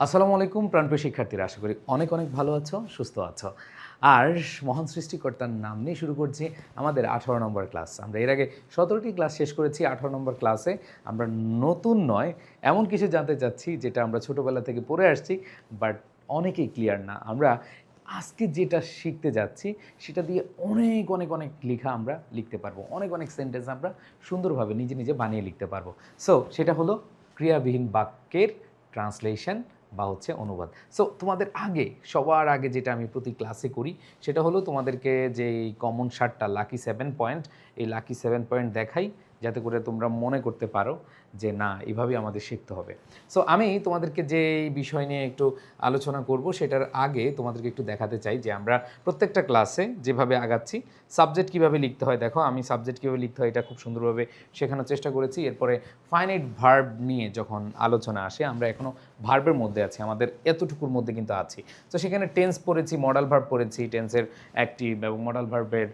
আসসালামু আলাইকুম প্রাণপ্রিয় শিক্ষার্থীরা, আশা করি অনেক অনেক ভালো আছো, সুস্থ আছো। আর মহান সৃষ্টিকর্তার নাম নিয়ে শুরু করছি আমাদের 18 নম্বর ক্লাস। আমরা এর আগে 17টি ক্লাস শেষ করেছি। 18 নম্বর ক্লাসে আমরা নতুন নয় এমন কিছু জানতে চাচ্ছি যেটা আমরা ছোটোবেলা থেকে পড়ে আসছি, বাট অনেকেই ক্লিয়ার না। আমরা আজকে যেটা শিখতে যাচ্ছি সেটা দিয়ে অনেক অনেক অনেক লেখা আমরা লিখতে পারবো, অনেক অনেক সেন্টেন্স আমরা সুন্দরভাবে নিজে নিজে বানিয়ে লিখতে পারবো। সো সেটা হলো ক্রিয়াবিহীন বাক্যের ট্রান্সলেশন বা হচ্ছে অনুবাদ। সো তোমাদের আগে, সবার আগে যেটা আমি প্রতি ক্লাসে করি সেটা হলো তোমাদেরকে যে এই কমন 7টা লাকি 7 পয়েন্ট, এই লাকি 7 পয়েন্ট দেখাই যাতে করে তোমরা মনে করতে পারো যে না, এইভাবেই আমাদের শিখতে হবে। সো আমি তোমাদেরকে যে এই বিষয় নিয়ে একটু আলোচনা করব সেটার আগে তোমাদেরকে একটু দেখাতে চাই যে আমরা প্রত্যেকটা ক্লাসে যেভাবে আগাচ্ছি, সাবজেক্ট কীভাবে লিখতে হয়। দেখো, আমি সাবজেক্ট কীভাবে লিখতে হয় এটা খুব সুন্দরভাবে শেখানোর চেষ্টা করেছি। এরপরে ফাইনাইট ভার্ব নিয়ে যখন আলোচনা আসে, আমরা এখনও ভার্বের মধ্যে আছি, আমাদের এতটুকুর মধ্যে কিন্তু আছি। তো সেখানে টেন্স পড়েছি, মডাল ভার্ব পড়েছি, টেন্সের অ্যাক্টিভ এবং মডাল ভার্বের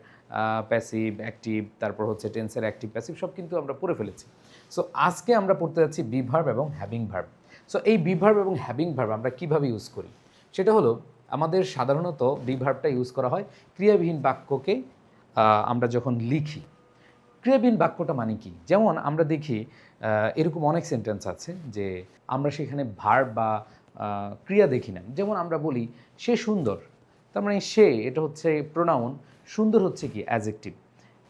প্যাসিভ অ্যাক্টিভ, তারপর হচ্ছে টেন্সের অ্যাক্টিভ প্যাসিভ, সব কিন্তু আমরা পড়ে ফেলেছি। সো আজকে আমরা পড়তে যাচ্ছি বি ভার্ব এবং হ্যাভিং ভার্ব। সো এই বি ভার্ব এবং হ্যাভিং ভার্ব আমরা কীভাবে ইউজ করি সেটা হলো, আমাদের সাধারণত বি ভার্বটা ইউজ করা হয় ক্রিয়াবিহীন বাক্যকে আমরা যখন লিখি। ক্রিয়াবিহীন বাক্যটা মানে কি? যেমন আমরা দেখি এরকম অনেক সেন্টেন্স আছে যে আমরা সেখানে ভার্ব বা ক্রিয়া দেখি না। যেমন আমরা বলি সে সুন্দর, তার মানে সে এটা হচ্ছে প্রোনাউন, সুন্দর হচ্ছে কি অ্যাজেক্টিভ।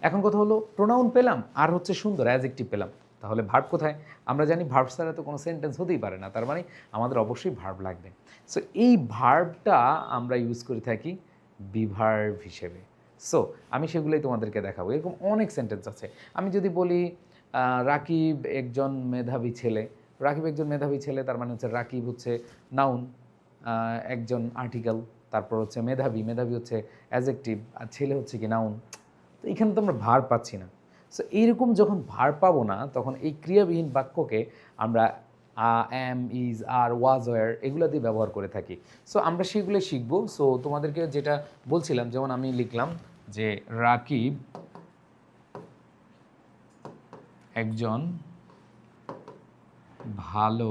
এখন কথা হলো, প্রোনাউন পেলাম আর হচ্ছে সুন্দর অ্যাজেক্টিভ পেলাম, তাহলে ভার্ব কোথায়? আমরা জানি ভার্ব ছাড়া তো কোনো সেন্টেন্স হতেই পারে না, তার মানে আমাদের অবশ্যই ভার্ব লাগবে। সো এই ভার্বটা আমরা ইউজ করে থাকি বি ভার্ব হিসেবে। সো আমি সেগুলোই তোমাদেরকে দেখাবো। এরকম অনেক সেন্টেন্স আছে। আমি যদি বলি রাকিব একজন মেধাবী ছেলে, রাকিব একজন মেধাবী ছেলে, তার মানে হচ্ছে রাকিব হচ্ছে নাউন, একজন আর্টিকেল, তারপর হচ্ছে মেধাবী, মেধাবী হচ্ছে অ্যাজেক্টিভ, আর ছেলে হচ্ছে কি নাউন। তো এখানে তো আমরা ভার পাচ্ছি না। সো এইরকম যখন ভার পাবো না, তখন এই ক্রিয়াবিহীন বাক্যকে আমরা অ্যাম, ইজ, আর, ওয়াজ, ওয়ার এগুলো দিয়ে ব্যবহার করে থাকি। সো আমরা সেগুলো শিখবো। সো তোমাদেরকে যেটা বলছিলাম, যেমন আমি লিখলাম যে রাকিব একজন ভালো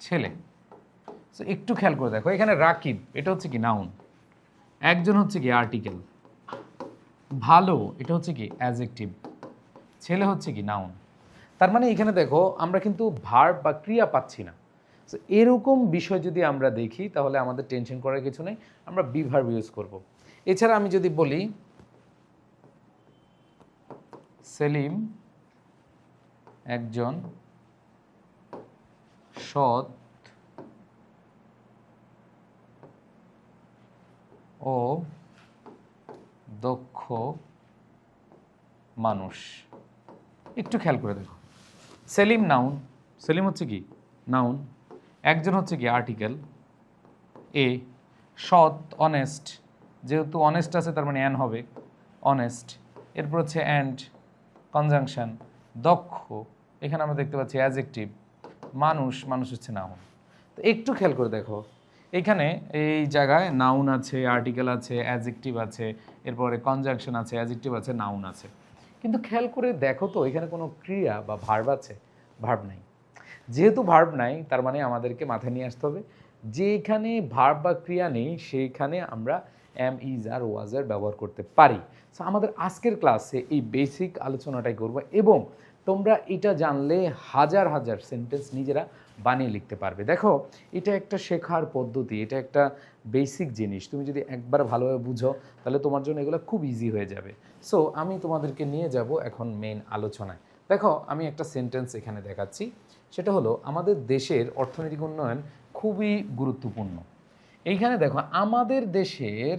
ছেলে। সো একটু খেয়াল করে দেখো, এখানে রাকিব এটা হচ্ছে কি নাউন, একজন হচ্ছে কি আর্টিকেল, ভালো এটা হচ্ছে কি অ্যাডজেক্টিভ, ছেলে হচ্ছে কি নাউন। তার মানে এখানে দেখো আমরা কিন্তু ভার্ব বা ক্রিয়া পাচ্ছি না। সো এরকম বিষয় যদি আমরা দেখি তাহলে আমাদের টেনশন করার কিছু নেই, আমরা বি ভার্ব ইউজ করব। এছাড়া আমি যদি বলি সেলিম একজন সৎ ও দক্ষ মানুষ। একটু খেয়াল করে দেখো, সেলিম নাউন, সেলিম হচ্ছে কি নাউন, একজন হচ্ছে কি আর্টিকেল, এ সৎ অনেস্ট, যেহেতু অনেস্ট আছে তার মানে অ্যান হবে অনেস্ট, এরপর হচ্ছে অ্যান্ড কনজাংশন, দক্ষ এখানে আমরা দেখতে পাচ্ছি অ্যাডজেক্টিভ, মানুষ, মানুষ হচ্ছে নাউন। তো একটু খেয়াল করে দেখো, এখানে এই জায়গায় নাউন আছে, আর্টিকেল আছে, অ্যাডজেক্টিভ আছে, এরপরে কনজাংশন আছে, অ্যাডজেক্টিভ আছে, নাউন আছে, কিন্তু খেয়াল করে দেখো তো এখানে কোনো ক্রিয়া বা ভার্ব আছে? ভার্ব নাই। যেহেতু ভার্ব নাই, তার মানে আমাদেরকে মাথায় নিয়ে আসতে হবে যেখানে ভার্ব বা ক্রিয়া নেই সেইখানে আমরা এম, ইজ, আর, ওয়াজের ব্যবহার করতে পারি। সো আমাদের আজকের ক্লাসে এই বেসিক আলোচনাটাই করব, এবং তোমরা এটা জানলে হাজার হাজার সেন্টেন্স নিজেরা বানিয়ে লিখতে পারবে। দেখো, এটা একটা শেখার পদ্ধতি, এটা একটা বেসিক জিনিস। তুমি যদি একবার ভালোভাবে বুঝো তাহলে তোমার জন্য এগুলো খুব ইজি হয়ে যাবে। সো আমি তোমাদেরকে নিয়ে যাব এখন মেইন আলোচনায়। দেখো, আমি একটা সেন্টেন্স এখানে দেখাচ্ছি, সেটা হলো আমাদের দেশের অর্থনৈতিক উন্নয়ন খুবই গুরুত্বপূর্ণ। এইখানে দেখো, আমাদের দেশের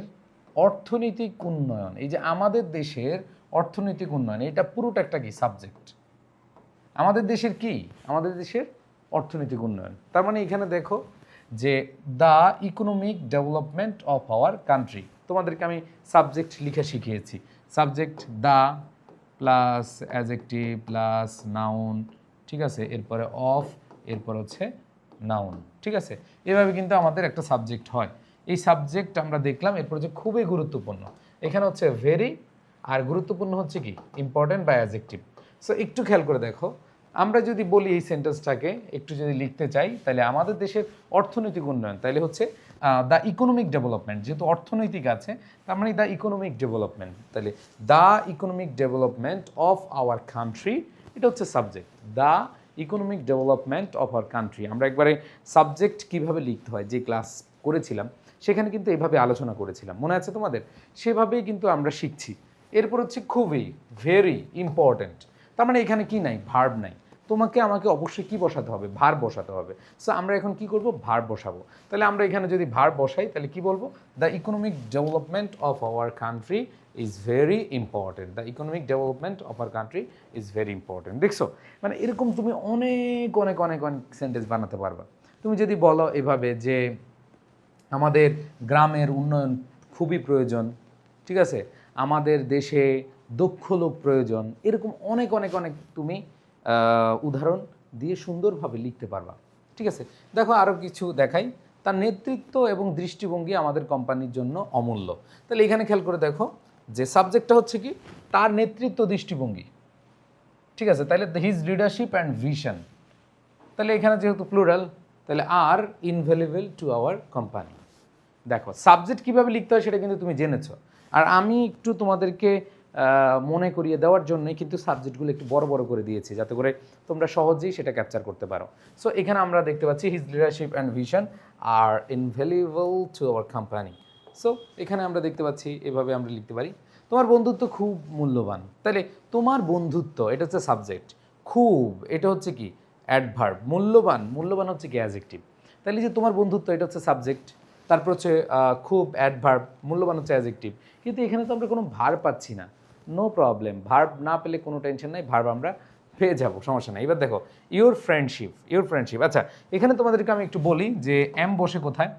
অর্থনৈতিক উন্নয়ন, এই যে আমাদের দেশের অর্থনৈতিক উন্নয়ন, এটা পুরোটা একটা কি সাবজেক্ট। আমাদের দেশের কি? আমাদের দেশের অর্থনৈতিক উন্নয়ন। তার মানে এখানে দেখো যে the economic development of our country, তোমাদেরকে আমি সাবজেক্ট লিখে শিখিয়েছি। Subject the plus adjective plus noun, ঠিক আছে, এরপরে অফ, এরপর হচ্ছে নাউন, ঠিক আছে। এভাবে কিন্তু আমাদের একটা সাবজেক্ট হয়। এই সাবজেক্ট আমরা দেখলাম, এরপর হচ্ছে খুবই গুরুত্বপূর্ণ, এখানে হচ্ছে ভেরি, আর গুরুত্বপূর্ণ হচ্ছে কি ইম্পর্টেন্ট বা অ্যাডজেক্টিভ। সো একটু খেয়াল করে দেখো, আমরা যদি বলি এই সেন্টেন্সটাকে একটু যদি লিখতে চাই, তাহলে আমাদের দেশের অর্থনৈতিক উন্নয়ন, তাহলে হচ্ছে দ্য ইকোনমিক ডেভেলপমেন্ট, যেহেতু অর্থনৈতিক আছে তার মানে দ্য ইকোনমিক ডেভেলপমেন্ট, তাহলে the economic development of our country, এটা হচ্ছে subject, the economic development of our country. আমরা একবারে সাবজেক্ট কিভাবে লিখতে হয় যে ক্লাস করেছিলাম সেখানে কিন্তু এইভাবে আলোচনা করেছিলাম, মনে আছে তোমাদের? সেভাবেই কিন্তু আমরা শিখছি। এরপর হচ্ছে খুবই, ভেরি ইম্পর্ট্যান্ট, তার মানে এখানে কি নাই, ভার্ব নাই। তোমাকে আমাকে অবশ্যই কি বসাতে হবে, ভার্ব বসাতে হবে। সো আমরা এখন কি করব, ভার্ব বসাবো। তাহলে আমরা এখানে যদি ভার্ব বসাই তাহলে কি বলবো, the economic development of our country is very important, the economic development of our country is very important. দেখছো, মানে এরকম তুমি অনেক অনেক অনেক অনেক সেন্টেন্স বানাতে পারবা। তুমি যদি বলো এভাবে যে আমাদের গ্রামের উন্নয়ন খুবই প্রয়োজন, ঠিক আছে, আমাদের দেশে দক্ষ লোক প্রয়োজন, এরকম অনেক অনেক অনেক তুমি উদাহরণ দিয়ে সুন্দরভাবে লিখতে পারবা। ঠিক আছে, দেখো আরও কিছু দেখাই। তার নেতৃত্ব এবং দৃষ্টিভঙ্গি আমাদের কোম্পানির জন্য অমূল্য। তাহলে এখানে খেয়াল করে দেখো যে সাবজেক্টটা হচ্ছে কি, তার নেতৃত্ব দৃষ্টিভঙ্গি, ঠিক আছে, তাহলে হিজ লিডারশিপ অ্যান্ড ভিশন। তাহলে এখানে যেহেতু প্লুরাল, তাহলে আর ইনভ্যালুয়েবল টু আওয়ার কোম্পানি। দেখো সাবজেক্ট কীভাবে লিখতে হয় সেটা কিন্তু তুমি জেনেছো, আর আমি একটু তোমাদেরকে মনে করিয়ে দেওয়ার জন্যই কিন্তু সাবজেক্টগুলো একটু বড় বড় করে দিয়েছি, যাতে করে তোমরা সহজেই সেটা ক্যাপচার করতে পারো। সো এখানে আমরা দেখতে পাচ্ছি his leadership and vision are invaluable to our company. So এখানে আমরা দেখতে পাচ্ছি, এভাবে আমরা লিখতে পারি তোমার বন্ধুত্ব খুব মূল্যবান। তাহলে তোমার বন্ধুত্ব এটা হচ্ছে সাবজেক্ট, খুব এটা হচ্ছে কি অ্যাডভার্ব, মূল্যবান, মূল্যবান হচ্ছে কি অ্যাডজেক্টিভ। তাহলে যে তোমার বন্ধুত্ব এটা হচ্ছে সাবজেক্ট, তারপর হচ্ছে খুব অ্যাডভার্ব, মূল্যবান হচ্ছে অ্যাডজেক্টিভ। কিন্তু এখানে তো আমরা কোনো ভার্ব পাচ্ছি না, নো প্রবলেম, ভার্ব না পেলে কোনো টেনশন নাই, ভার্ব আমরা পেয়ে যাবো, সমস্যা নেই। এবার দেখো ইউর ফ্রেন্ডশিপ, ইউর ফ্রেন্ডশিপ। আচ্ছা এখানে তোমাদেরকে আমি একটু বলি যে এম বসে কোথায়,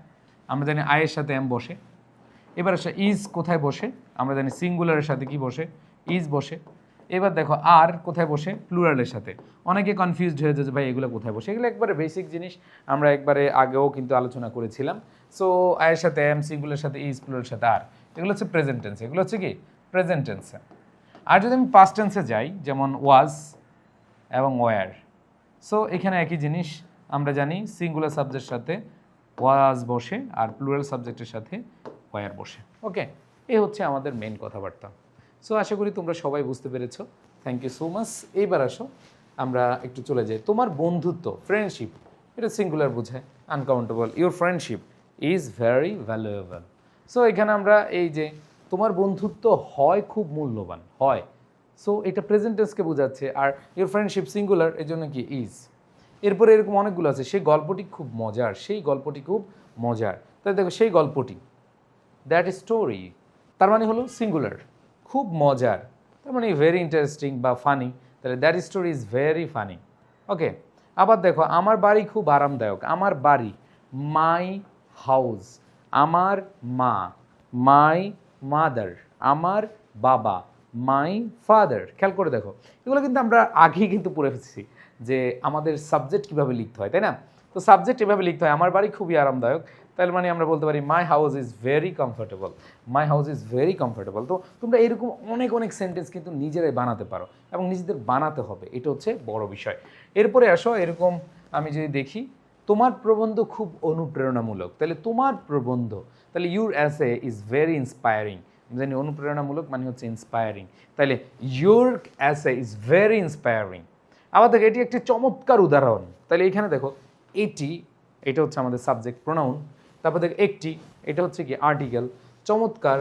আমরা জানি আয়ের সাথে এম বসে। এবার আসলে ইজ কোথায় বসে, আমরা জানি সিঙ্গুলারের সাথে কি বসে, ইজ বসে। এবার দেখো আর কোথায় বসে, প্লুরালের সাথে। অনেকে কনফিউজড হয়ে যায় যে ভাই এগুলো কোথায় বসে, এগুলো একবারে বেসিক জিনিস, আমরা একবারে আগেও কিন্তু আলোচনা করেছিলাম। সো আয়ের সাথে এম, সিঙ্গুলারের সাথে ইজ, প্লুরালের সাথে আর, এগুলো হচ্ছে প্রেজেন্ট টেন্স, এগুলো হচ্ছে কি প্রেজেন্ট টেন্সে। আর যদি আমি পাস্ট টেন্সে যাই, যেমন ওয়াজ এবং ওয়ার, সো এখানে একই জিনিস, আমরা জানি সিঙ্গুলার সাবজেক্টের সাথে ওয়াজ বসে আর প্লুরাল সাবজেক্টের সাথে ওয়ার বসে। ওকে, এই হচ্ছে আমাদের মেন কথাবার্তা। সো আশা করি তোমরা সবাই বুঝতে পেরেছো, থ্যাংক ইউ সো মাচ। এইবার আসো আমরা একটু চলে যাই, তোমার বন্ধুত্ব, ফ্রেন্ডশিপ, এটা সিঙ্গুলার বোঝায়, uncountable, your friendship is very valuable. So এখানে আমরা এই যে তোমার বন্ধুত্ব হয় খুব মূল্যবান, হয়, সো এটা প্রেজেন্ট টেন্সকে বোঝাচ্ছে, আর ইউর ফ্রেন্ডশিপ সিঙ্গুলার, এই জন্য কি ইজ। এরপরে এরকম অনেকগুলো আছে, সেই গল্পটি খুব মজার, সেই গল্পটি খুব মজার। তাই দেখো সেই গল্পটি, দ্যাট স্টোরি, তার মানে হলো সিঙ্গুলার, খুব মজার, তার মানে ভেরি ইন্টারেস্টিং বা ফানি, তাহলে that story is very funny. Okay, আবার দেখো আমার বাড়ি খুব আরামদায়ক, আমার বাড়ি, মাই হাউস, আমার মা, মাই মাদার, আমার বাবা, মাই ফাদার। খেয়াল করে দেখো এগুলো কিন্তু আমরা আগেই কিন্তু পড়ে ফেলছি যে আমাদের সাবজেক্ট কীভাবে লিখতে হয়, তাই না? তো সাবজেক্ট এভাবে লিখতে হয়, আমার বাড়ি খুবই আরামদায়ক, তাহলে মানে আমরা বলতে পারি my house is very comfortable, my house is very comfortable. তো তোমরা এরকম অনেক অনেক সেন্টেন্স কিন্তু নিজেরাই বানাতে পারো এবং নিজেদের বানাতে হবে, এটা হচ্ছে বড় বিষয়। এরপরে আসো, এরকম আমি যদি দেখি তোমার প্রবন্ধ খুব অনুপ্রেরণামূলক, তাহলে তোমার প্রবন্ধ, তাহলে your as is very inspiring, জানি অনুপ্রেরণামূলক মানে হচ্ছে ইন্সপায়ারিং, তাহলে your as is very inspiring. আবার দেখো এটি একটি চমৎকার উদাহরণ, তাহলে এখানে দেখো এটি, এটা হচ্ছে আমাদের সাবজেক্ট প্রোনাউন, তারপর দেখো একটি, এটা হচ্ছে কি আর্টিকেল, চমৎকার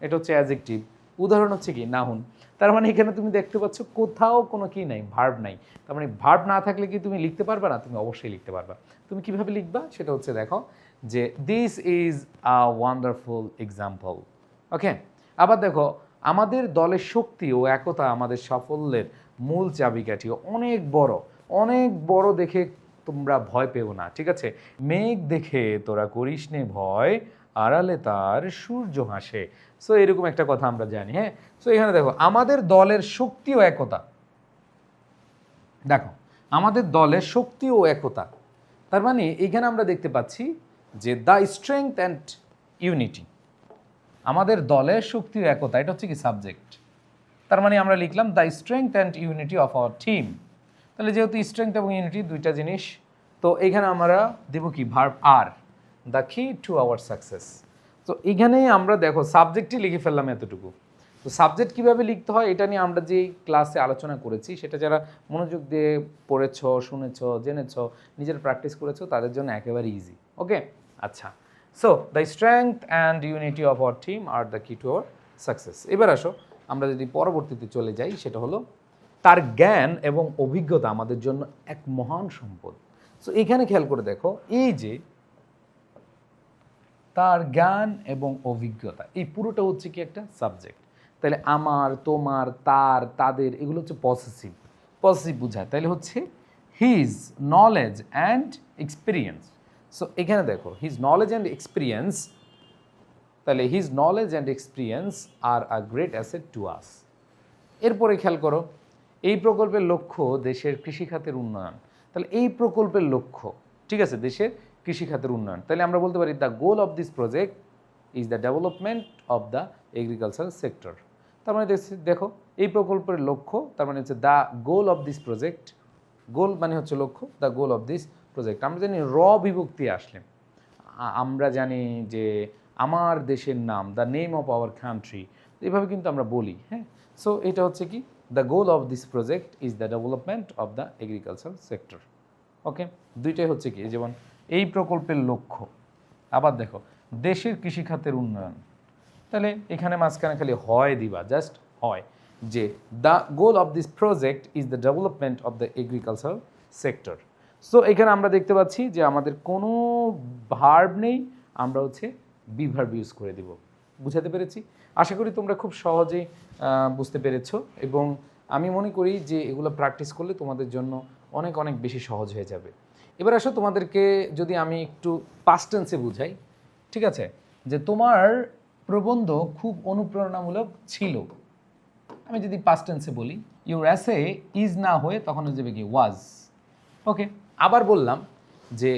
এটা হচ্ছে অ্যাডজেক্টিভ, উদাহরণ হচ্ছে কি নাউন। তার মানে এখানে তুমি দেখতে পাচ্ছ কোথাও কোনো কি নাই, ভার্ব নাই। তার মানে ভার্ব না থাকলে কি তুমি লিখতে পারবে না? তুমি অবশ্যই লিখতে পারবা। তুমি কিভাবে লিখবা সেটা হচ্ছে দেখো যে this is a wonderful example. Okay, আবার দেখো আমাদের দলের শক্তি ও একতা আমাদের সাফল্যের মূল চাবিকাঠি, অনেক বড় দেখে তোমরা ভয় পেও না, ঠিক আছে? মেঘ দেখে তোরা করিস নে ভয়, আড়ালে তার সূর্য হাসে। সো এরকম একটা কথা আমরা জানি, হ্যাঁ। সো এখানে দেখো আমাদের দলের শক্তি ও একতা, দেখো আমাদের দলের শক্তি ও একতা, তার মানে এখানে আমরা দেখতে পাচ্ছি যে দ্য স্ট্রেংথ অ্যান্ড ইউনিটি, আমাদের দলের শক্তি ও একতা, এটা হচ্ছে কি সাবজেক্ট। তার মানে আমরা লিখলাম the strength and unity of our team, তাহলে যেহেতু স্ট্রেংথ এবং ইউনিটি দুইটা জিনিস, তো এখানে আমরা দেব কি ভার্ব আর, দ্য কি টু আওয়ার সাকসেস। তো এখানে আমরা দেখো সাবজেক্টই লিখে ফেললাম এতটুকু। তো সাবজেক্ট কীভাবে লিখতে হয় এটা নিয়ে আমরা যেই ক্লাসে আলোচনা করেছি, সেটা যারা মনোযোগ দিয়ে পড়েছ, শুনেছ, জেনেছ, নিজের প্র্যাকটিস করেছো, তাদের জন্য একেবারে ইজি। ওকে, আচ্ছা। So the strength and unity of our team are the কি টু আওয়ার সাকসেস। এবার আসো আমরা যদি পরবর্তীতে চলে যাই, সেটা হলো তার জ্ঞান এবং অভিজ্ঞতা আমাদের জন্য এক মহান সম্পদ। সো এখানে খেয়াল করে দেখো, এই যে তার জ্ঞান এবং অভিজ্ঞতা, এই পুরোটা হচ্ছে কি একটা সাবজেক্ট। তাহলে আমার, তোমার, তার, তাদের, এগুলো হচ্ছে পসেসিভ, পসেসিভ বোঝায়। তাহলে হচ্ছে his knowledge and experience. So এখানে দেখো হিজ নলেজ অ্যান্ড এক্সপিরিয়েন্স, তাহলে his knowledge and experience are a great asset to us. এরপরে খেয়াল করো, এই প্রকল্পের লক্ষ্য দেশের কৃষিখাতের উন্নয়ন। তাহলে এই প্রকল্পের লক্ষ্য, ঠিক আছে, দেশের কৃষিখাতের উন্নয়ন। তাহলে আমরা বলতে পারি the goal of this project is the development of the agricultural sector. তার মানে দেখো এই প্রকল্পের লক্ষ্য, তার মানে হচ্ছে the goal of this project, goal মানে হচ্ছে লক্ষ্য, the goal of this project. আমরা জানি বিভক্তি আসলে আমরা জানি যে আমার দেশের নাম, the name of our country, এইভাবে কিন্তু আমরা বলি। হ্যাঁ, সো এটা হচ্ছে কি the goal of this project is the development of the agricultural sector. Okay, দুইটাই হচ্ছে কি, যেমন এই প্রকল্পের লক্ষ্য, আবার দেখো দেশের কৃষিখাতের উন্নয়ন। তাহলে এখানে মাঝখানে খালি হয় দিবা, জাস্ট হয়, যে the goal of this project is the development of the agricultural sector. So এখানে আমরা দেখতে পাচ্ছি যে আমাদের কোনো ভার্ব নেই, আমরা হচ্ছে বি ভার্ব ইউজ করে দিব। বুঝাতে পেরেছি? আশা করি তোমরা খুব সহজেই বুঝতে পেরেছো, এবং আমি মনে করি যে এগুলো প্র্যাকটিস করলে তোমাদের জন্য অনেক অনেক বেশি সহজ হয়ে যাবে। এবার আসো তোমাদেরকে যদি আমি একটু পাস্ট টেন্সে বুঝাই, ঠিক আছে, যে তোমার প্রবন্ধ খুব অনুপ্রেরণামূলক ছিল। আমি যদি পাস্ট টেন্সে বলি, ইউর অ্যাসে ইজ না হয়ে তখন হয়ে যাবে কি ওয়াজ। ওকে, আবার বললাম যে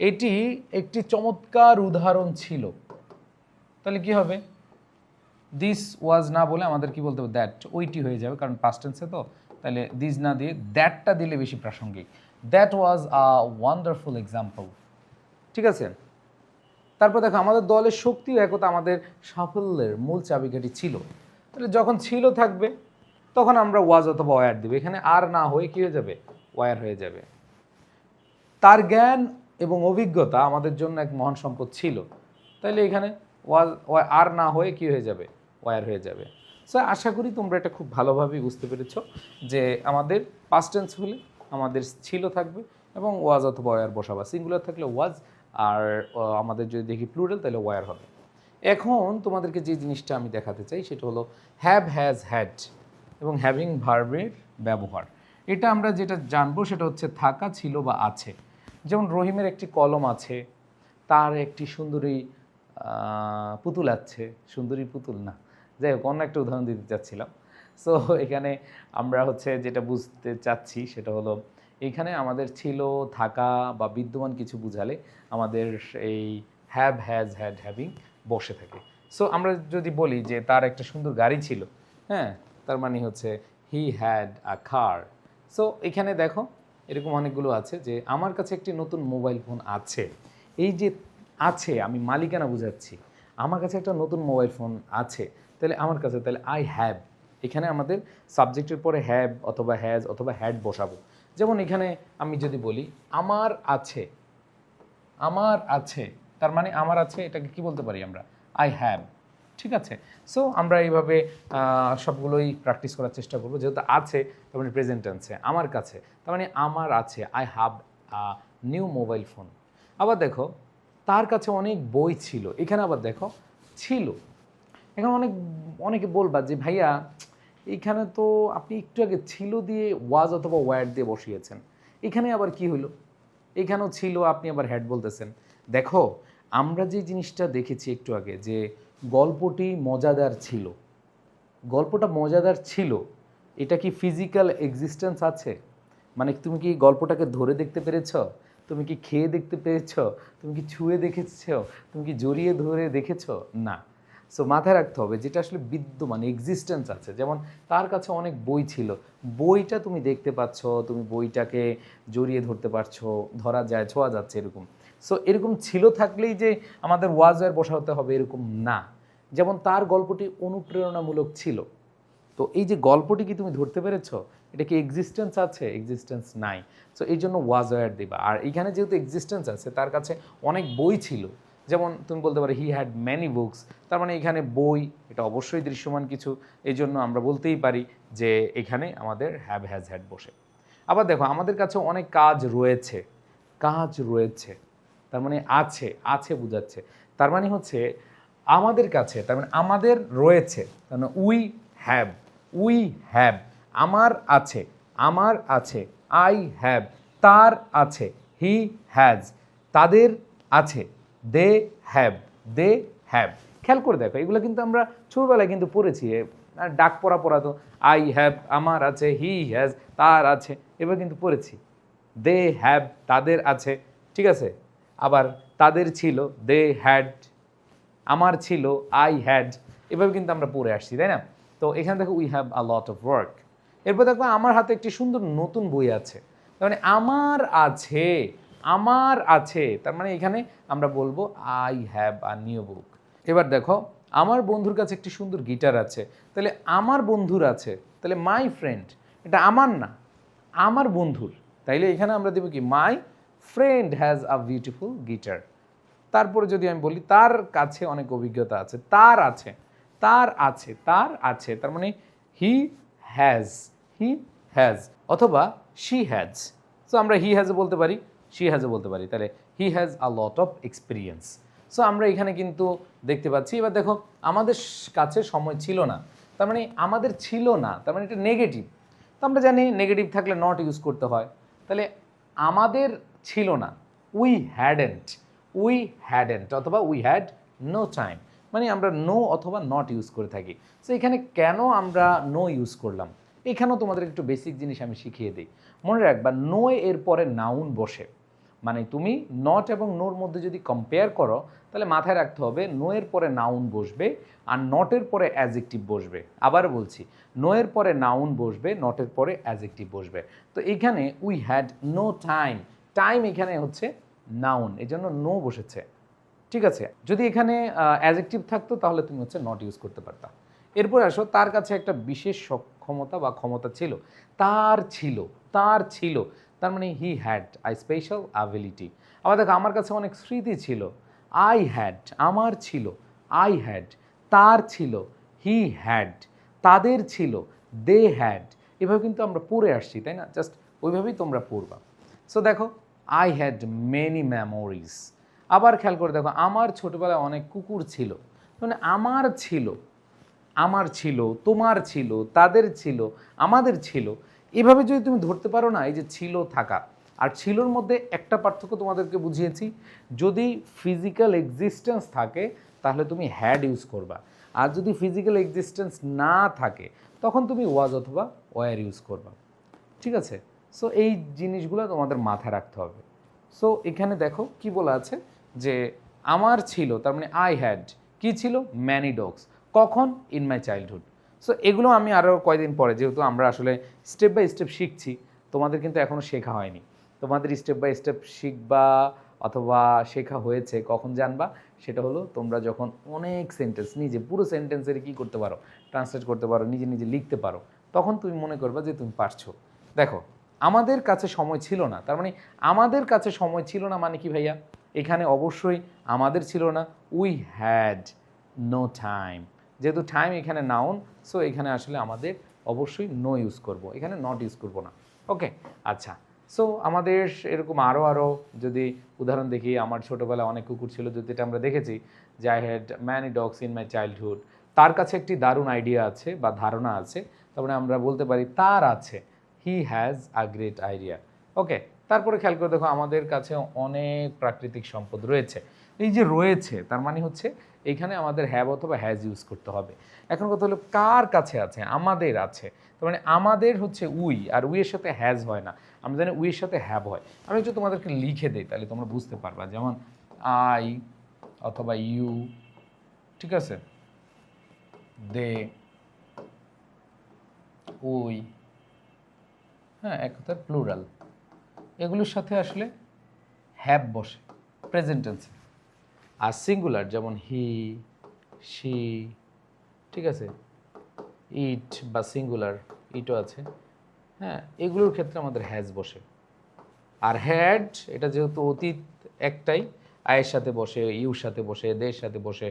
এটি একটি চমৎকার উদাহরণ ছিল, তাহলে কি হবে, দিস ওয়াজ না বলে আমাদের কি বলতে হবে, দ্যাট, ওইটি হয়ে যাবে, কারণ পাস্ট টেন্সে তো। তাহলে দিস না দিয়ে দ্যাটটা দিলে বেশি প্রাসঙ্গিক। That was a wonderful example. ঠিক আছে, তারপর দেখো আমাদের দলের শক্তি ও একতা আমাদের সাফল্যের মূল চাবিকাঠি ছিল। তাহলে যখন ছিল থাকবে তখন আমরা ওয়াজ অথবা ওয়ার দেবো। এখানে আর না হয়ে কী হয়ে যাবে, ওয়ার হয়ে যাবে। তার জ্ঞান এবং অভিজ্ঞতা আমাদের জন্য এক মহান সম্পদ ছিল। তাইলে এখানে ওয়াজ আর না হয়ে কী হয়ে যাবে, ওয়ার হয়ে যাবে। সো আশা করি তোমরা এটা খুব ভালোভাবেই বুঝতে পেরেছো যে আমাদের পাস্ট টেন্স হলে আমাদের ছিল থাকবে এবং ওয়াজ অথবা ওয়ার বসাবা। সিঙ্গুলার থাকলে ওয়াজ, আর আমাদের যদি দেখি প্লুরাল তাহলে ওয়ার হবে। এখন তোমাদেরকে যে জিনিসটা আমি দেখাতে চাই সেটা হলো হ্যাভ, হ্যাজ, হ্যাড এবং হ্যাভিং ভার্বের ব্যবহার। এটা আমরা যেটা জানবো সেটা হচ্ছে থাকা, ছিল বা আছে। যেমন রহিমের একটি কলম আছে, তার একটি সুন্দরী পুতুল আছে, সুন্দরী পুতুল না, যাই হোক অন্য একটা উদাহরণ দিতে চাচ্ছিলাম। সো এখানে আমরা হচ্ছে যেটা বুঝতে চাচ্ছি সেটা হলো এখানে আমাদের ছিল, থাকা বা বিদ্যমান কিছু বুঝালে আমাদের এই হ্যাভ, হ্যাজ, হ্যাড, হ্যাভিং বসে থাকে। সো আমরা যদি বলি যে তার একটা সুন্দর গাড়ি ছিল, হ্যাঁ, তার মানে হচ্ছে he had a car. So এখানে দেখো এরকম অনেকগুলো আছে যে আমার কাছে একটি নতুন মোবাইল ফোন আছে। এই যে আছে, আমি মালিকানা বুঝাচ্ছি, আমার কাছে একটা নতুন মোবাইল ফোন আছে, তাহলে আমার কাছে, তাহলে আই হ্যাভ। এখানে আমাদের সাবজেক্টের পরে হ্যাভ অথবা হ্যাজ অথবা হ্যাড বসাবো। যেমন এখানে আমি যদি বলি আমার আছে, আমার আছে, তার মানে আমার আছে, এটাকে কি বলতে পারি আমরা, আই হ্যাভ। ঠিক আছে, সো আমরা এইভাবে সবগুলোই প্র্যাকটিস করার চেষ্টা করবো। যেহেতু আছে তার মানে প্রেজেন্ট টেন্সে, আমার কাছে তার মানে আমার আছে, I have a new mobile phone. আবার দেখো তার কাছে অনেক বই ছিল, এখানে আবার দেখো ছিল। এখানে অনেকে বলবা যে ভাইয়া এখানে তো আপনি একটু আগে ছিল দিয়ে ওয়াজ অথবা ওয়ার দিয়ে বসিয়েছেন, এখানে আবার কি হলো, এখানেও ছিল আপনি আবার হ্যাড বলতেছেন। দেখো আমরা যে জিনিসটা দেখেছি একটু আগে যে গল্পটি মজাদার ছিল, গল্পটা মজাদার ছিল, এটা কি ফিজিক্যাল এক্সিস্টেন্স আছে? মানে তুমি কি গল্পটাকে ধরে দেখতে পেরেছ, তুমি কি খেয়ে দেখতে পেরেছ, তুমি কি ছুঁয়ে দেখেছ, তুমি কি জড়িয়ে ধরে দেখেছ? না। সো মাথায় রাখতে হবে যেটা আসলে বিদ্যমান এক্সিস্টেন্স আছে, যেমন তার কাছে অনেক বই ছিল, বইটা তুমি দেখতে পাচ্ছ, তুমি বইটাকে জড়িয়ে ধরতে পারছো, ধরা যায়, ছোঁয়া যাচ্ছে এরকম। সো এরকম ছিল থাকলেই যে আমাদের ওয়াজ ওয়ার বসাতে হবে এরকম না। যেমন তার গল্পটি অনুপ্রেরণামূলক ছিল, তো এই যে গল্পটি কি তুমি ধরতে পেরেছো, এটা কি এক্সিস্টেন্স আছে? এক্সিস্টেন্স নাই। সো এই জন্য ওয়াজ ওয়ার দিবা। আর এখানে যেহেতু এক্সিস্টেন্স আছে, তার কাছে অনেক বই ছিল, যেমন তুমি বলতে পারো হি হ্যাড ম্যানি বুকস, তার মানে এখানে বই, এটা অবশ্যই দৃশ্যমান কিছু, এই জন্য আমরা বলতেই পারি যে এখানে আমাদের হ্যাভ হ্যাজ হ্যাড বসে। আবার দেখো আমাদের কাছে অনেক কাজ রয়েছে, কাজ রয়েছে তার মানে আছে, আছে বোঝাচ্ছে, তার মানে হচ্ছে আমাদের কাছে, তার মানে আমাদের রয়েছে, তার মানে উই হ্যাভ, উই হ্যাভ, আমার আছে, আমার আছে, আই হ্যাভ, তার আছে, হি হ্যাজ, তাদের আছে, দে হ্যাভ, দে হ্যাভ। খেয়াল করে দেখো এগুলো কিন্তু আমরা ছোটবেলায় কিন্তু পড়েছি, ডাক পড়া পড়া তো, আই হ্যাভ আমার আছে, হি হ্যাজ তার আছে, এবার কিন্তু পড়েছি। দে হ্যাভ তাদের আছে, ঠিক আছে, আবার তাদের ছিল, দে হ্যাড, আমার ছিল, আই হ্যাড, এভাবে কিন্তু আমরা পড়ে আসছি, তাই না? তো এখানে দেখো we have a lot of work. এরপর দেখো আমার হাতে একটি সুন্দর নতুন বই আছে, তার মানে আমার আছে, আমার আছে, তার মানে এখানে আমরা বলবো I have a new book. এবার দেখো আমার বন্ধুর কাছে একটি সুন্দর গিটার আছে, তাহলে আমার বন্ধুর আছে, তাহলে মাই ফ্রেন্ড, এটা আমার না, আমার বন্ধুর, তাইলে এখানে আমরা দেবো কি my friend has a beautiful guitar. তারপরে যদি আমি বলি তার কাছে অনেক অভিজ্ঞতা আছে, তার আছে, তার আছে, তার আছে, তার মানে হি হ্যাজ, হি হ্যাজ, অথবা শি হ্যাজ। সো আমরা হি হ্যাজও বলতে পারি, শি হ্যাজও বলতে পারি, তাহলে হি has a lot of experience. So আমরা এখানে কিন্তু দেখতে পাচ্ছি। এবার দেখো আমাদের কাছে সময় ছিল না, তার মানে আমাদের ছিল না, তার মানে এটা নেগেটিভ। তো আমরা জানি নেগেটিভ থাকলে নট ইউজ করতে হয়, তাহলে আমাদের ছিল না, উই হ্যাডেন্ট, উই হ্যাডেন্ট, অথবা উই হ্যাড নো টাইম, মানে আমরা নো অথবা নট ইউজ করে থাকি। সো এখানে কেন আমরা নো ইউজ করলাম, এখানেও তোমাদের একটু বেসিক জিনিস আমি শিখিয়ে দিই। মনে রাখবা নো এর পরে নাউন বসে, মানে তুমি নট এবং নোর মধ্যে যদি কম্পেয়ার করো তাহলে মাথায় রাখতে হবে নো এর পরে নাউন বসবে আর নটের পরে অ্যাজেক্টিভ বসবে। আবার বলছি, নো এর পরে নাউন বসবে, নটের পরে অ্যাজেক্টিভ বসবে। তো এখানে we had no time, time এখানে হচ্ছে নাউন, এই জন্য নো বসেছে, ঠিক আছে। যদি এখানে অ্যাজেক্টিভ থাকতো তাহলে তুমি হচ্ছে নট ইউজ করতে পারতা। এরপর আসো তার কাছে একটা বিশেষ সক্ষমতা বা ক্ষমতা ছিল, তার ছিল, তার ছিল, তার মানে he had I special ability. আবার দেখো আমার কাছে অনেক স্মৃতি ছিল, আই হ্যাড, আমার ছিল, আই হ্যাড, তার ছিল, হি হ্যাড, তাদের ছিল, দে হ্যাড। এভাবে কিন্তু আমরা পড়ে আসছি, তাই না? জাস্ট ওইভাবেই তোমরা পড়বা। সো দেখো আই হ্যাড মেনি মেমোরিজ। আবার খেয়াল করে দেখো আমার ছোটবেলায় অনেক কুকুর ছিল, মানে আমার ছিল, আমার ছিল, তোমার ছিল, তাদের ছিল, আমাদের ছিল, এভাবে যদি তুমি ধরতে পারো না, এই যে ছিল থাকা আর ছিলর মধ্যে একটা পার্থক্য তোমাদেরকে বুঝিয়েছি, যদি ফিজিক্যাল এক্সিস্টেন্স থাকে তাহলে তুমি হ্যাড ইউজ করবা, আর যদি ফিজিক্যাল এক্সিস্টেন্স না থাকে তখন তুমি ওয়াজ অথবা ওয়ার ইউজ করবা, ঠিক আছে? সো এই জিনিসগুলো তোমাদের মাথায় রাখতে হবে। সো এখানে দেখো কি বলা আছে যে আমার ছিল, তার মানে আই হ্যাড কি ছিল, ম্যানি ডগস, কখন, ইন মাই চাইল্ডহুড। সো এগুলো আমি আরও কয়েকদিন পরে, যেহেতু আমরা আসলে স্টেপ বাই স্টেপ শিখছি, তোমাদের কিন্তু এখনও শেখা হয়নি, তোমাদের স্টেপ বাই স্টেপ শিখবা অথবা শেখা হয়েছে কখন জানবা, সেটা হলো তোমরা যখন অনেক সেন্টেন্স নিজে পুরো সেন্টেন্সের কী করতে পারো, ট্রান্সলেট করতে পারো, নিজে নিজে লিখতে পারো, তখন তুমি মনে করবা যে তুমি পারছো। দেখো আমাদের কাছে সময় ছিল না, তার মানে আমাদের কাছে সময় ছিল না মানে কি ভাইয়া, এখানে অবশ্যই আমাদের ছিল না, উই হ্যাড নো টাইম, যেহেতু টাইম এখানে নাউন, সো এখানে আসলে আমাদের অবশ্যই নো ইউজ করব, এখানে নট ইউজ করব না। ওকে, আচ্ছা। সো আমাদের এরকম আরও যদি উদাহরণ দেখি, আমার ছোটোবেলায় অনেক কুকুর ছিল, যদি এটা আমরা দেখেছি যে I had many dogs in my childhood, তার কাছে একটি দারুণ আইডিয়া আছে বা ধারণা আছে, তারপরে আমরা বলতে পারি তার আছে, he has a great idea. Okay, তারপরে খেয়াল করে দেখো আমাদের কাছে অনেক প্রাকৃতিক সম্পদ রয়েছে, এই যে রয়েছে তার মানে হচ্ছে এইখানে আমাদের হ্যাভ অথবা হ্যাজ ইউজ করতে হবে। এখন কথা হলো কার কাছে আছে, আমাদের আছে, তার মানে আমাদের হচ্ছে উই, আর উইয়ের সাথে হ্যাজ হয় না, আমরা জানি উইয়ের সাথে হ্যাভ হয়। আমি একটু তোমাদেরকে লিখে দিই তাহলে তোমরা বুঝতে পারবা, যেমন আই অথবা ইউ, ঠিক আছে, দে, উই, হ্যাঁ এক কথার প্লুরাল, এগুলোর সাথে আসলে হ্যাভ বসে প্রেজেন্ট টেন্সে। আর সিঙ্গুলার যেমন হি, শি, ঠিক আছে, ইট বা সিঙ্গুলার ইটও আছে, হ্যাঁ এগুলোর ক্ষেত্রে আমাদের হ্যাজ বসে। আর হ্যাড এটা যেহেতু অতীত একটাই, আয়ের সাথে বসে, ইউর সাথে বসে, দের সাথে বসে,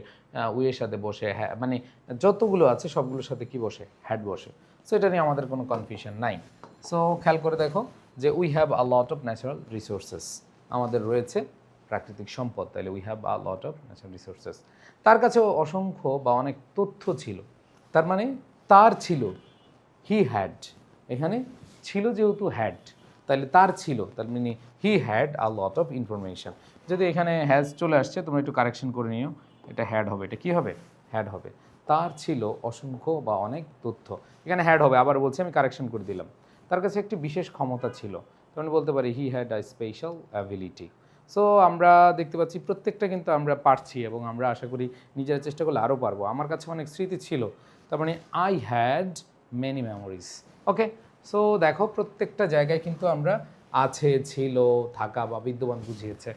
উইয়ের সাথে বসে, হ্যাঁ মানে যতগুলো আছে সবগুলোর সাথে কি বসে, হ্যাড বসে। সো এটা নিয়ে আমাদের কোনো কনফিউশন নাই। সো খেয়াল করে দেখো যে we have a lot of natural resources, আমাদের রয়েছে প্রাকৃতিক সম্পদ, তাহলে we have a lot of natural resources. তার কাছেও অসংখ্য বা অনেক তথ্য ছিল, তার মানে তার ছিল, হি হ্যাড, এখানে ছিল যেহেতু হ্যাড, তাহলে তার ছিল, তার মানে he had a lot of information. যদি এখানে হ্যাজ চলে আসছে তোমরা একটু কারেকশন করে নিও, এটা হ্যাড হবে, এটা কি হবে, হ্যাড হবে। তার ছিল অসংখ্য বা অনেক তথ্য, এখানে হ্যাড হবে, আবার বলছি আমি কারেকশন করে দিলাম। তার কাছে একটি বিশেষ ক্ষমতা ছিল, তখন বলতে পারি he had a special ability. So আমরা দেখতে পাচ্ছি প্রত্যেকটা কিন্তু আমরা পারছি এবং আমরা আশা করি নিজেরা চেষ্টা করলে আরও পারবো। আমার কাছে অনেক স্মৃতি ছিল, তার মানে I had many memories. Okay, so দেখো প্রত্যেকটা জায়গায় কিন্তু আমরা আছে, ছিল, থাকা বা বিদ্যমান বুঝিয়েছে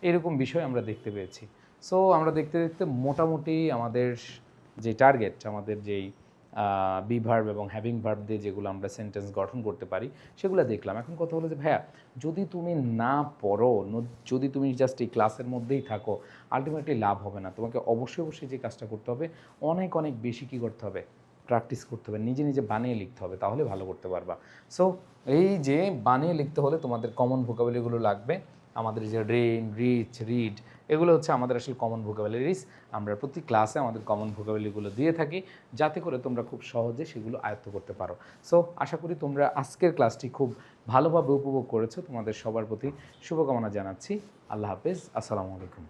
এরকম বিষয় আমরা দেখতে পেয়েছি। সো আমরা দেখতে দেখতে মোটামুটি আমাদের যে টার্গেট, আমাদের যেই বি ভার্ব এবং হ্যাভিং ভার্ব দিয়ে যেগুলো আমরা সেন্টেন্স গঠন করতে পারি সেগুলো দেখলাম। এখন কথা হলো যে ভাইয়া যদি তুমি না পড়ো, যদি তুমি জাস্ট এই ক্লাসের মধ্যেই থাকো, আলটিমেটলি লাভ হবে না। তোমাকে অবশ্যই অবশ্যই যে কাজটা করতে হবে, অনেক অনেক বেশি কী করতে হবে, প্র্যাকটিস করতে হবে, নিজে নিজে বানিয়ে লিখতে হবে, তাহলে ভালো করতে পারবা। সো এই যে বানিয়ে লিখতে হলে তোমাদের কমন ভোকাবুলারিগুলো লাগবে। আমাদের যে রেন, রিচ, রিড, এগুলো হচ্ছে আমাদের আসলে কমন ভোকাবুলারিজ। আমরা প্রতি ক্লাসে আমাদের কমন ভোকাবুলারিগুলো দিয়ে থাকি, যাতে করে তোমরা খুব সহজে সেগুলো আয়ত্ত করতে পারো। সো আশা করি তোমরা আজকের ক্লাসটি খুব ভালোভাবে উপভোগ করেছো। তোমাদের সবার প্রতি শুভকামনা জানাচ্ছি। আল্লাহ হাফেজ, আসসালামু আলাইকুম।